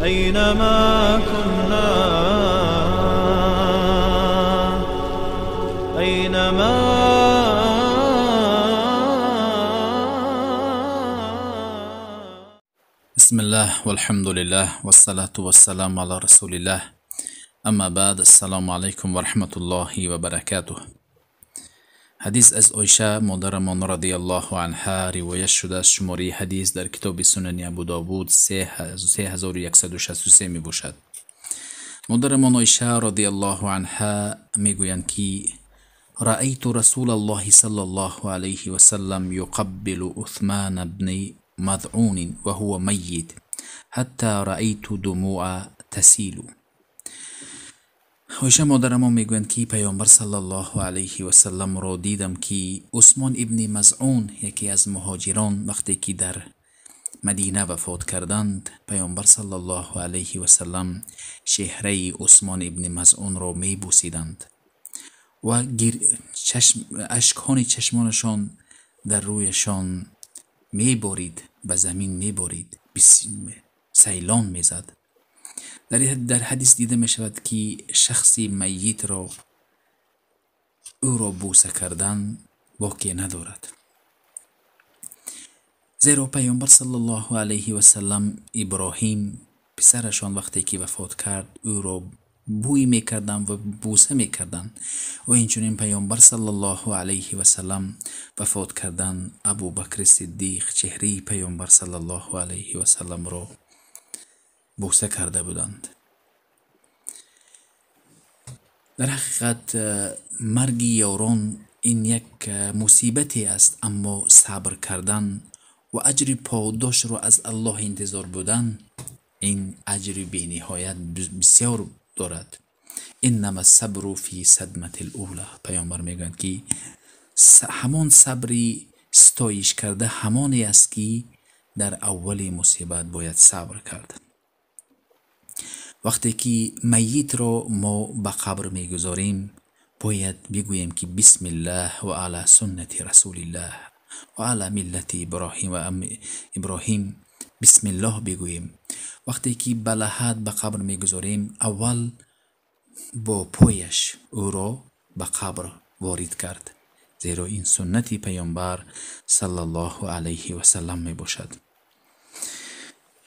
أينما كنا أينما بسم الله والحمد لله والصلاة والسلام على رسول الله. اما بعد، السلام عليكم ورحمة الله وبركاته. حدیث از عایشه مادرمان رضی الله عنها روایت شده است. شماره حدیث در کتاب سنن ابو داوود 3163 می باشد. مادرمان عایشه رضی الله عنها می گویند که رأیت رسول الله صلی الله علیه و سلم یقبل عثمان بن مذعون وهو میت حتی رأیت دموع تسیل. عایشه مادرمان میگویند که پیامبر صلی الله علیه و سلم را دیدم که عثمان ابن مذعون، یکی از مهاجران، وقتی که در مدینه وفات کردند، پیامبر صلی الله علیه و سلم چهره عثمان ابن مذعون را میبوسیدند و اشکان چشمانشان در رویشان میبارید، به زمین میبارید، سیلان میزد. در حدیث دیده می شود که شخصی میت را او را بوسه کردن واقع ندارد، زیرا پیامبر صلی الله علیه و سلم ابراهیم پسرشان وقتی که وفات کرد او را بوی میکردن و بوسه میکردن و اینچنین پیامبر صلی الله علیه و سلم وفات کردن ابو بکر صدیق چهره پیامبر صلی الله علیه و سلم را بوسه کرده بودند. در حقیقت مرگ یاران این یک مصیبتی است، اما صبر کردن و اجر پاداش را از الله انتظار بودن، این اجر بی نهایت بسیار دارد. انما الصبر فی صدمة الاولی. پیامبر میگوید که همان صبری ستایش کرده همانی است که در اول مصیبت باید صبر کرد. وقتی که میت را ما به قبر میگذاریم باید بگوییم که بسم الله و علی سنت رسول الله و علی ملت ابراهیم بسم الله بگوییم. وقتی که به لحد به قبر میگذاریم اول با پایش او را به قبر وارد کرد، زیرا این سنت پیامبر صلی الله علیه و سلم می باشد.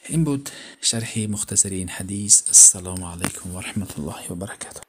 این بود شرح مختصر این حدیث. السلام علیکم و رحمت الله و برکاته.